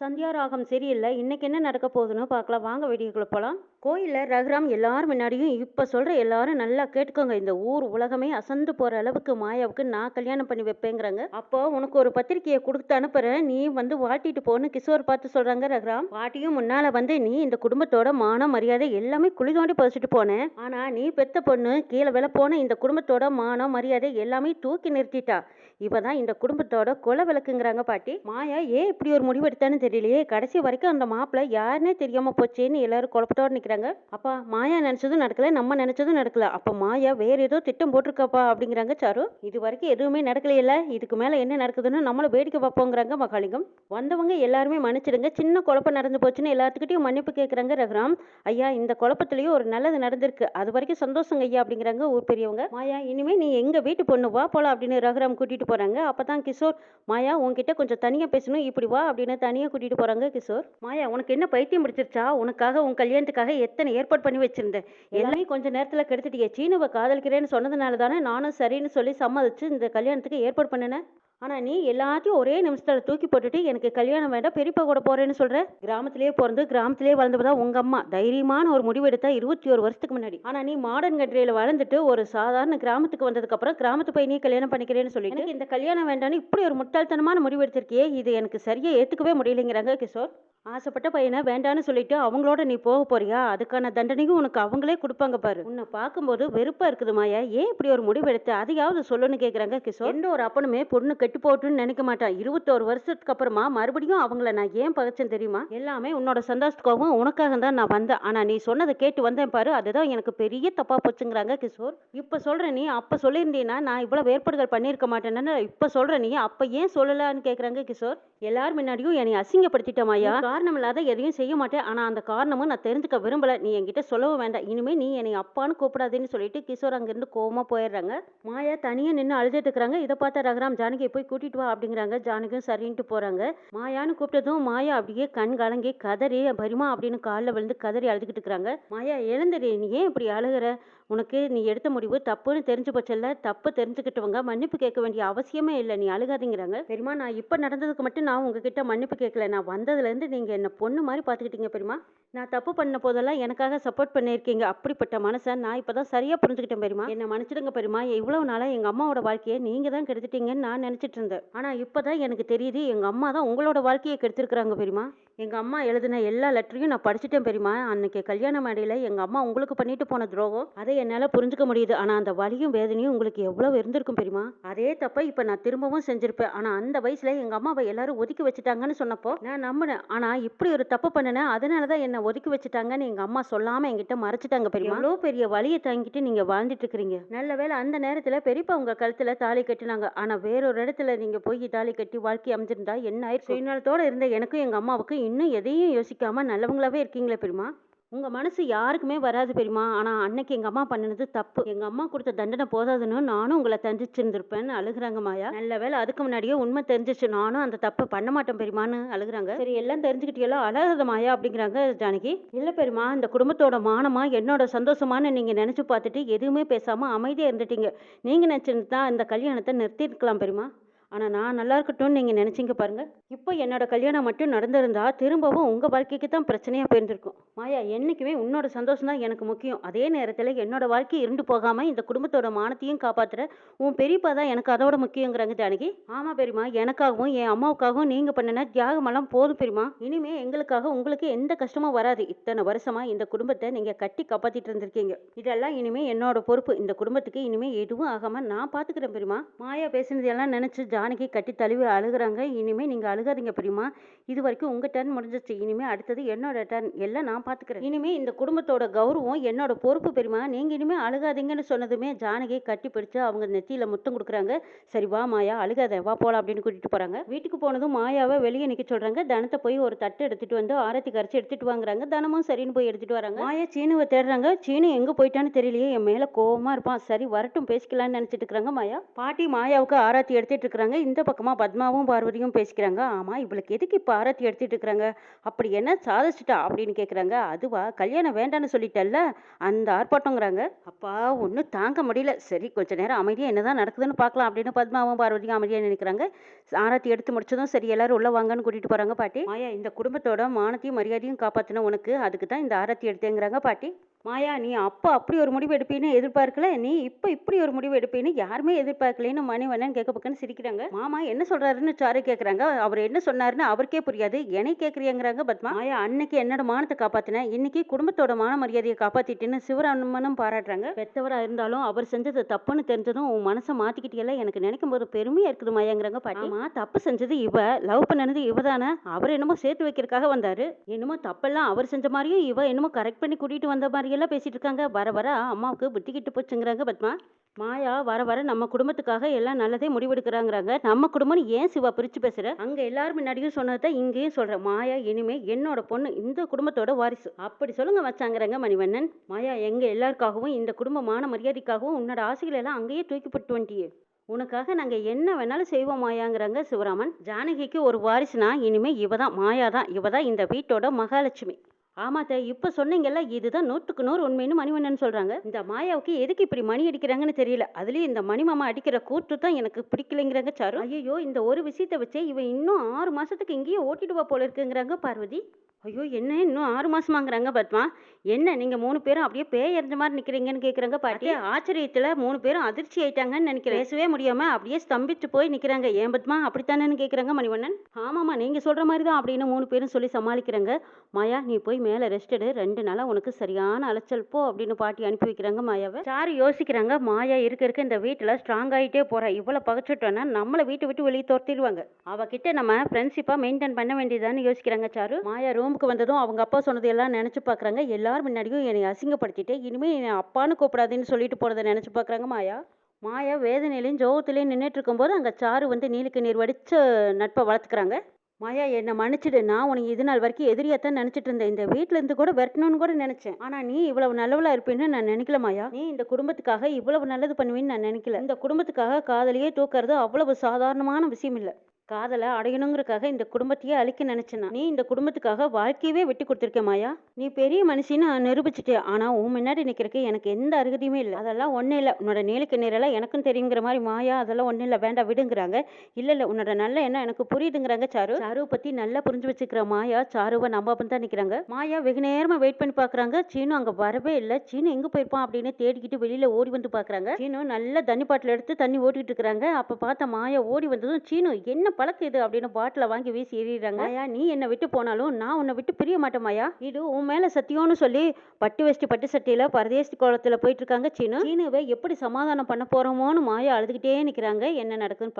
சந்தியா ராகம் சரியில்லை. இன்னைக்கு என்ன நடக்க போகுதுன்னு பார்க்கலாம். வாங்க வீடியோக்குள்ள போலாம். கோயில்ல ரகுராம் எல்லாரும் முன்னாடியும் இப்ப சொல்ற எல்லாரும் நல்லா கேட்டுக்கோங்க. இந்த ஊர் உலகமே அசந்து போற அளவுக்கு மாயாவுக்கு நான் கல்யாணம் பண்ணி வைப்பேங்கிறாங்க. அப்போ உனக்கு ஒரு பத்திரிக்கையை கொடுத்து அனுப்புறேன், நீ வந்து வாழ்த்திட்டு போன்னு கிஷோர் பார்த்து சொல்றாங்க ரகுராம். பாட்டியும் முன்னால வந்து நீ இந்த குடும்பத்தோட மானம் மரியாதை எல்லாமே குழி தோண்டி பதிச்சுட்டு போனேன். ஆனா நீ பெத்த பொண்ணு கீழே விழ போன இந்த குடும்பத்தோட மானம் மரியாதை எல்லாமே தூக்கி நிறுத்திட்டா. இவதான் இந்த குடும்பத்தோட கொலை விளக்குங்கிறாங்க பாட்டி. மாயா ஏன் இப்படி ஒரு முடிவு எடுத்தான்னு தெரியலையே. கடைசி வரைக்கும் அந்த மாப்பிள்ளை யாருன்னே தெரியாம போச்சேன்னு எல்லாரும் குழப்பத்தோட நிக்கிறாங்க. அப்பா மாயா நினைச்சதும் நடக்கல, நம்ம நினைச்சதும் நடக்கல. அப்ப மாயா வேற ஏதோ திட்டம் போட்டிருக்காப்பா அப்படிங்கிறாங்க சாரு. இது வரைக்கும் எதுவுமே நடக்கலையில, இதுக்கு மேல என்ன நடக்குதுன்னு நம்மள வேடிக்கை பார்ப்போங்கிறாங்க மகாலிங்கம். வந்தவங்க எல்லாருமே மன்னிச்சிடுங்க, சின்ன குழப்பம் நடந்து போச்சுன்னு எல்லாத்துக்கிட்டையும் மன்னிப்பு கேட்கறாங்க ரகுராம். ஐயா இந்த குழப்பத்திலயும் ஒரு நல்லது நடந்திருக்கு, அது வரைக்கும் சந்தோஷங்க ஐயா அப்படிங்கிறாங்க ஊர் பெரியவங்க. மாயா இனிமே நீ எங்க வீட்டு பொண்ணு, வா போலாம் அப்படின்னு ரகுராம் கூட்டிட்டு போறாங்க. அப்பதான் கிஷோர், மாயா உன்கிட்ட கொஞ்சம் தனியா பேசணும், இப்படி வா அப்படின்னு தனியா கூட்டிட்டு போறாங்க கிஷோர். மாயா உனக்கு என்ன பைத்தியம் பிடிச்சிருச்சா? உனக்காக உன் கல்யாணத்துக்காக எத்தனை ஏற்பாடு பண்ணி வச்சிருந்தேன், எல்லாமே கொஞ்ச நேரத்துல கெடுத்துட்டியே. சீனுவை காதலிக்கிறேன்னு சொன்னதுனால தானே நானும் சரின்னு சொல்லி சம்மதிச்சு இந்த கல்யாணத்துக்கு ஏற்பாடு பண்ணினேன். ஆனா நீ எல்லாத்தையும் ஒரே நிமிஷத்துல தூக்கி போட்டுட்டு எனக்கு கல்யாணம் வேண்டாம், பெரியப்பா கூட போறேன்னு சொல்ற. கிராமத்திலேயே பிறந்து கிராமத்திலேயே வளர்ந்தப்பதான் உங்க அம்மா தைரியமான ஒரு முடிவு எடுத்தா 21 வருஷத்துக்கு முன்னாடி. ஆனா நீ மாடர்ன் கண்ட்ரியில வளர்ந்துட்டு ஒரு சாதாரண கிராமத்துக்கு வந்ததுக்கு அப்புறம் கிராமத்து போய் நீ கல்யாணம் பண்ணிக்கிறேன்னு சொல்லிட்டு எனக்கு இந்த கல்யாணம் வேண்டாம்னு இப்படி ஒரு முட்டாள்தனமான முடிவு எடுத்திருக்கியே, இது எனக்கு சரியா ஏத்துக்கவே முடியலைங்கிறாங்க கிஷோர். ஆசைப்பட்ட பையனை வேண்டான்னு சொல்லிட்டு அவங்களோட நீ போக போறியா? அதுக்கான தண்டனையும் உனக்கு அவங்களே கொடுப்பாங்க பாரு. உன்னை பார்க்கும்போது வெறுப்பா இருக்குது மாயா, ஏன் இப்படி ஒரு முடிவு எடுத்து அதையாவது சொல்லுன்னு கேக்குறாங்க கிஷோர். எந்த ஒரு அப்பனுமே பொண்ணு கெட்டு போட்டுன்னு நினைக்க மாட்டான். 21 வருஷத்துக்கு அப்புறமா மறுபடியும் அவங்கள நான் ஏன் பகைச்சேன் தெரியுமா? எல்லாமே உன்னோட சந்தோஷத்துக்காகவும் உனக்காக தான் நான் வந்தேன். ஆனா நீ சொன்னதை கேட்டு வந்தேன் பாரு, அதுதான் எனக்கு பெரிய தப்பா போச்சுங்கிறாங்க கிஷோர். இப்ப சொல்ற நீ அப்ப சொல்லியிருந்தீன்னா நான் இவ்வளவு ஏற்பாடுகள் பண்ணியிருக்க மாட்டேன்னு இப்ப சொல்ற நீ அப்ப ஏன் சொல்லலான்னு கேக்குறாங்க கிஷோர். எல்லாரும் முன்னாடியும் என்னை அசிங்கப்படுத்திட்ட மாயா, காரணம் இல்லாத எதையும் செய்ய மாட்டேன். ஆனா அந்த காரணமும் நான் தெரிஞ்சுக்க விரும்பல, நீ என்கிட்ட சொல்லவும் வேண்டாம். இனிமே நீ என்னை அப்பான்னு கூப்பிடாதேன்னு சொல்லிட்டு கிஷோர் அங்கிருந்து கோவமா போயிடுறாங்க. மாயா தனியா நின்று அழுதுட்டு இருக்கிறாங்க. இதை பார்த்த ரகுராம் ஜானகியை போய் கூட்டிட்டு வா அப்படிங்கிறாங்க. ஜானகியும் சரின்ட்டு போறாங்க. மாயான்னு கூப்பிட்டதும் மாயா அப்படியே கண் கலங்கி கதறி பரிமா அப்படின்னு காலில் விழுந்து கதறி அழுதுகிட்டு இருக்கிறாங்க. மாயா எழுந்துரு, நீ ஏன் இப்படி அழுகிற? உனக்கு நீ எடுத்த முடிவு தப்புன்னு தெரிஞ்சு போச்சல்ல, தப்பு தெரிஞ்சுக்கிட்டவங்க மன்னிப்பு கேட்க வேண்டிய அவசியமே இல்லை, நீ அழுகாதீங்கிறாங்க. பெரியமா நான் இப்ப நடந்ததுக்கு மட்டும் நான் உங்ககிட்ட மன்னிப்பு கேட்கல, நான் வந்ததுல இருந்து நீங்க என்ன பொண்ணு மாதிரி பாத்துக்கிட்டீங்க பெரியமா. நான் தப்பு பண்ண போதெல்லாம் எனக்காக சப்போர்ட் பண்ணியிருக்கீங்க. அப்படிப்பட்ட மனசை நான் இப்பதான் சரியா புரிஞ்சுக்கிட்டேன் பெரியமா. என்ன மன்னிச்சிடுங்க பெரியமா. இவ்வளவு நாளா எங்க அம்மாவோட வாழ்க்கையை நீங்க தான் கெடுத்துட்டீங்கன்னு நான் நினைச்சிட்டு இருந்தேன். ஆனா இப்பதான் எனக்கு தெரியுது எங்க அம்மா தான் உங்களோட வாழ்க்கையை கெடுத்திருக்கிறாங்க பெரியமா. எங்க அம்மா எழுதின எல்லா லெட்டரையும் நான் படிச்சுட்டேன் பெரியமா. அன்னைக்கு கல்யாண மேடையில எங்க அம்மா உங்களுக்கு பண்ணிட்டு போன துரோகம் அதை என்னால புரிஞ்சுக்க முடியுது. ஆனா அந்த வலியும் வேதனையும் உங்களுக்கு எவ்வளவு இருந்திருக்கும் பெரியமா. அதே தப்ப இப்ப நான் திரும்பவும் செஞ்சிருப்பேன். ஆனா அந்த வயசுல எங்க அம்மாவை எல்லாரும் ஒதுக்கி வச்சுட்டாங்கன்னு சொன்னப்போ நான் நம்பினேன். ஆனா இப்படி ஒரு தப்பு பண்ணினேன், அதனாலதான் என்ன ஒதுக்கி வச்சுட்டாங்கன்னு எங்க அம்மா சொல்லாம என்கிட்ட மறைச்சிட்டாங்க பெரியமா. எவ்வளவு பெரிய வலியை தாங்கிட்டு நீங்க வாழ்ந்துட்டு இருக்கிறீங்க. நல்ல வேளை அந்த நேரத்துல பெரியப்பா உங்க கழுத்துல தாலி கட்டினாங்க. ஆனா வேறொரு இடத்துல நீங்க போய் தாலி கட்டி வாழ்க்கை அமைஞ்சிருந்தா என்ன ஆயிடுச்சு? சுயநலத்தோட இருந்த எனக்கும் எங்க அம்மாவுக்கும் இன்னும் எதையும் யோசிக்காம நல்லவங்களாவே இருக்கீங்களே பெரியமா. உங்க மனசு யாருக்குமே வராது பெரியமா. ஆனா அன்னைக்கு எங்க அம்மா பண்ணினது தப்பு. எங்க அம்மா கொடுத்த தண்டனை போதாதுன்னு நானும் உங்களை தண்டிச்சிருந்திருப்பேன்னு அழுகுறாங்க மாயா. நல்ல வேளை அதுக்கு முன்னாடியே உண்மை தெரிஞ்சிச்சு, நானும் அந்த தப்பை பண்ண மாட்டேன் பெரியமான்னு அழுகுறாங்க. சரி எல்லாம் தெரிஞ்சுக்கிட்டியோ, அழகாத மாயா அப்படிங்கிறாங்க ஜானகி. இல்ல பெரியமா, இந்த குடும்பத்தோட மானமா என்னோட சந்தோஷமானு நீங்க நினைச்சு பார்த்துட்டு எதுவுமே பேசாம அமைதியா இருந்துட்டீங்க. நீங்க நினைச்சிருந்தா இந்த கல்யாணத்தை நிறுத்திருக்கலாம் பெரியமா. ஆனா நான் நல்லா இருக்கட்டும்னு நீங்க நினைச்சீங்க பாருங்க. இப்போ என்னோட கல்யாணம் மட்டும் நடந்திருந்தா திரும்பவும் உங்க வாழ்க்கைக்கு தான் பிரச்சனையா போயிருந்திருக்கும். மாயா என்னைக்குமே உன்னோட சந்தோஷம் தான் எனக்கு முக்கியம். அதே நேரத்துல என்னோட வாழ்க்கை இருந்து போகாம இந்த குடும்பத்தோட மானத்தையும் காப்பாத்துற உன் பெரியப்பா தான் எனக்கு அதோட முக்கியங்கிறாங்க ஜானகி. ஆமா பெரியமா, எனக்காகவும் என் அம்மாவுக்காகவும் நீங்க பண்ணின தியாகமெல்லாம் போதும் பெரியமா. இனிமே எங்களுக்காக உங்களுக்கு எந்த கஷ்டமும் வராது. இத்தனை வருஷமா இந்த குடும்பத்தை நீங்க கட்டி காப்பாத்திட்டு இருந்திருக்கீங்க. இதெல்லாம் இனிமே என்னோட பொறுப்பு. இந்த குடும்பத்துக்கு இனிமே எதுவும் ஆகாம நான் பாத்துக்கிறேன் பெரியமா. மாயா பேசினது எல்லாம் நினைச்சு ஜானகி கட்டி தழுவி அழுகுறாங்க. இனிமே நீங்க அழுகாதீங்க பெரியமா. இது வரைக்கும் உங்க டர்ன் முடிஞ்சிச்சு, இனிமே அடுத்தது என்னோட டர்ன், எல்லாம் நான் பாத்துக்கிறேன். இனிமே இந்த குடும்பத்தோட கௌரவம் என்னோட பொறுப்பு பெரியமா. நீங்க இனிமே அழுகாதீங்கன்னு சொன்னதுமே ஜானகி கட்டி பிடிச்சு அவங்க நெத்தியில முத்தம் கொடுக்குறாங்க. சரி வா மாயா அழுகாத, வா போலாம் அப்படின்னு கூட்டிட்டு போறாங்க. வீட்டுக்கு போனதும் மாயாவை வெளியே நிக்க சொல்றாங்க. தனத்தை போய் ஒரு தட்டு எடுத்துட்டு வந்து ஆரத்தி கரைச்சி எடுத்துட்டு வாங்குறாங்க. தனமும் சரின்னு போய் எடுத்துட்டு வராங்க. மாயா சீனுவை தேடுறாங்க. சீனு எங்க போயிட்டான்னு தெரியலையே, என் மேல கோவமா இருப்பான். சரி வரட்டும் பேசிக்கலாம்னு நினைச்சிட்டு இருக்கிறாங்க மாயா. பாட்டி மாயாவுக்கு ஆராத்தி எடுத்துட்டு இருக்கிறாங்க. பேசிக்கிறாங்க. இந்த பக்கமா பத்மாவும் பார்வதியும் பேசிக்கிறாங்க. ஆமா இவளுக்கு எதுக்கு இப்ப ஆரத்தி எடுத்துட்டு இருக்கிறாங்க? அப்படி என்ன சாதிச்சிட்டா அப்படின்னு கேக்குறாங்க. அதுவா கல்யாணம் வேண்டான்னு சொல்லிட்டல்ல அந்த ஆர்ப்பாட்டங்கிறாங்க. அப்பா ஒன்றும் தாங்க முடியல. சரி கொஞ்ச நேரம் அமைதியா என்னதான் நடக்குதுன்னு பார்க்கலாம் அப்படின்னு பத்மாவும் பார்வதியும் அமைதியா நினைக்கிறாங்க. ஆரத்தி எடுத்து முடிச்சதும் சரி எல்லாரும் உள்ள வாங்கன்னு கூட்டிட்டு போறாங்க பாட்டி. மாயா இந்த குடும்பத்தோட மானத்தையும் மரியாதையும் காப்பாத்தின உனக்கு அதுக்கு தான் இந்த ஆரத்தி எடுத்தேங்கிறாங்க பாட்டி. மாயா நீ அப்பா அப்படி ஒரு முடிவு எடுப்பீன்னு எதிர்பார்க்கல, நீ இப்ப இப்படி ஒரு முடிவு எடுப்பீன்னு யாருமே எதிர்பார்க்கலன்னு மணிவண்ணன் கேட்க பக்கன்னு சிரிக்கிறாங்க. மாமா என்ன சொல்றாருன்னு சாரு கேக்குறாங்க. அவர் என்ன சொன்னாருன்னு அவருக்கே புரியாது, என்னை கேக்குறீங்கிறாங்க பத்மா. மாயா அன்னைக்கு என்னோட மானத்தை காப்பாத்தினேன், இன்னைக்கு குடும்பத்தோட மான மரியாதையை காப்பாத்திட்டேன்னு சிவராமனும் பாராட்டுறாங்க. பெத்தவரா இருந்தாலும் அவர் செஞ்சது தப்புன்னு தெரிஞ்சதும் உன் மனசை மாத்திக்கிட்டே எனக்கு நினைக்கும் போது பெருமையா இருக்குது மாயாங்கிறாங்க பாட்டி. ஆமா தப்பு செஞ்சது இவ, லவ் பண்ணது இவ தானே, அவர் என்னமோ சேர்த்து வைக்கிறதுக்காக வந்தாரு, என்னமோ தப்பெல்லாம் அவர் செஞ்ச மாதிரியும் இவ என்னமோ கரெக்ட் பண்ணி கூட்டிட்டு வந்த மாதிரி எல்லாம் பேசிட்டு இருக்காங்க. வர வர அம்மாவுக்கு புத்தி கிட்டு போச்சுங்கிறாங்க பத்மா. மாயா வர வர நம்ம குடும்பத்துக்காக எல்லாம் நல்லதே முடிவெடுக்கிறாங்கிறாங்க. நம்ம குடும்பம்னு ஏன் சிவா பிரிச்சு பேசுற? அங்க எல்லாரும் முன்னாடியும் சொன்னதான் இங்கேயும் சொல்றேன். மாயா இனிமே என்னோட பொண்ணு, இந்த குடும்பத்தோட வாரிசு அப்படி சொல்லுங்க வச்சாங்கிறாங்க மணிவண்ணன். மாயா எங்க எல்லாருக்காகவும் இந்த குடும்பமான மரியாதைக்காகவும் உன்னோட ஆசைகள் எல்லாம் அங்கேயே தூக்கிப்பட்டு வந்துட்டியே, உனக்காக நாங்க என்ன வேணாலும் செய்வோம் மாயாங்கிறாங்க சிவராமன். ஜானகிக்கு ஒரு வாரிசுனா இனிமே இவதான், மாயா தான், இவதான் இந்த வீட்டோட மகாலட்சுமி. ஆமாத்த இப்ப சொன்னீங்கல்ல இதுதான் 100க்கு 100 உண்மைன்னு மணிவண்ணன் சொல்றாங்க. இந்த மாயாவுக்கு எதுக்கு இப்படி மணி அடிக்கிறாங்கன்னு தெரியல, அதுலயும் இந்த மணிமாமா அடிக்கிற கூத்து தான் எனக்கு பிடிக்கலைங்கிறாங்க சாரு. ஐயோ இந்த ஒரு விஷயத்தை வச்சே இவன் இன்னும் 6 மாசத்துக்கு இங்கேயே ஓட்டிடுவா போல இருக்குங்கிறாங்க பார்வதி. ஐயோ என்ன இன்னும் 6 மாசமாங்கிறாங்க பத்மா. என்ன நீங்க 3 பேரும் அப்படியே பேய் எறிஞ்ச மாதிரி நிக்கிறீங்கன்னு கேக்குறாங்க பாட்டி. ஆச்சரியத்துல 3 பேரும் அதிர்ச்சி ஆயிட்டாங்கன்னு நினைக்கிறேன். பேசவே முடியாம அப்படியே ஸ்தம்பிச்சு போய் நிக்கிறாங்க. ஏன் பத்மா அப்படித்தானேன்னு கேக்குறாங்க மணிவண்ணன். ஆமாமா நீங்க சொல்ற மாதிரி தான் அப்படின்னு 3 பேரும் சொல்லி சமாளிக்கிறாங்க. மாயா நீ போய் மேல ரெஸ்ட் எடு, 2 நாளா உனக்கு சரியான அலைச்சல் போ அப்படின்னு பாட்டி அனுப்பி வைக்கிறாங்க மாயாவை. சாரு யோசிக்கிறாங்க. மாயா இருக்க இருக்க இந்த வீட்டுல ஸ்ட்ராங் ஆயிட்டே போறா, இவ்வளவு பகச்சுட்டோன்னா நம்மளை வீட்டை விட்டு வெளியே துரத்திடுவாங்க, அவகிட்ட நம்ம ஃப்ரெண்ட்ஷிப்பா மெயின்டைன் பண்ண வேண்டியதான்னு யோசிக்கிறாங்க சாரு. மாயா ரூமுக்கு வந்ததும் அவங்க அப்பா சொன்னது எல்லாம் நினைச்சு பாக்குறாங்க. எல்லாரும் முன்னாடியும் என்னை அசிங்கப்படுத்திட்டு இனிமே என்னை அப்பான்னு கூப்பிடாதுன்னு சொல்லிட்டு போறதை நினைச்சு பாக்குறாங்க மாயா. மாயா வேதனையிலையும் ஜோகத்திலையும் நின்றுட்டு இருக்கும்போது அங்க சாரு வந்து நீலுக்கு நீர் வடிச்ச நட்பை வளர்த்துக்கிறாங்க. மாயா என்னை மன்னிச்சிடு, நான் உனக்கு இது நாள் வரைக்கும் எதிரியாத்தான் நினைச்சிட்டு இருந்தேன், இந்த வீட்டுல இருந்து கூட விரட்டணும்னு கூட நினைச்சேன், ஆனா நீ இவ்வளவு நல்லவளா இருப்பேன்னு நான் நினைக்கல மாயா, நீ இந்த குடும்பத்துக்காக இவ்வளவு நல்லது பண்ணுவேன்னு நான் நினைக்கல, இந்த குடும்பத்துக்காக காதலியே தூக்குறது அவ்வளவு சாதாரணமான விஷயம் இல்ல, காதலை அடையணுங்கிறதுக்காக இந்த குடும்பத்தையே அழிக்க நினைச்சேன், நீ இந்த குடும்பத்துக்காக வாழ்க்கையவே விட்டு கொடுத்துருக்க மாயா, நீ பெரிய மனுஷின்னு நிரூபிச்சுட்டே, ஆனா உன் முன்னாடி நிக்கிறதுக்கு எனக்கு எந்த அருகதையுமே இல்லை, அதெல்லாம் ஒன்றும் இல்லை, உன்னோட நீலுக்கு நேரெல்லாம் எனக்கும் தெரியுங்கிற மாதிரி மாயா அதெல்லாம் ஒன்றும் இல்லை வேண்டாம் விடுங்கிறாங்க. இல்லை இல்லை உன்னோட நல்ல எண்ணம் எனக்கு புரியுதுங்கிறாங்க சாரு. சாருவை பத்தி நல்லா புரிஞ்சு வச்சுக்கிற மாயா சாருவை நம்பாம தான் நிற்கிறாங்க. மாயா வெகு நேரமா வெயிட் பண்ணி பார்க்குறாங்க. சீனு அங்கே வரவே இல்லை. சீனு எங்கே போயிருப்பான் அப்படின்னு தேடிக்கிட்டு வெளியில ஓடி வந்து பார்க்குறாங்க. சீனு நல்ல தண்ணி பாட்டில் எடுத்து தண்ணி ஓட்டிட்டு இருக்கிறாங்க. அப்போ பார்த்த மாயா ஓடி வந்ததும் சீனு என்ன பழக்கம் இது அப்படின்னு பாட்டில வாங்கி வீசி எறிகிறாங்க. மாயா நீ என்னை விட்டு போனாலும் நான் உன்னை விட்டு பிரிய மாட்டேன் மாயா, இது உன் மேல சத்தியம்னு சொல்லி பட்டு வேஷ்டி பட்டு சட்டியில பரதேசி கோலத்துல போயிட்டு இருக்காங்க சீனு. சீனுவை எப்படி சமாதானம் பண்ண போறோமோன்னு மாயா அழுதுகிட்டே நிக்கிறாங்க. என்ன நடக்குன்னு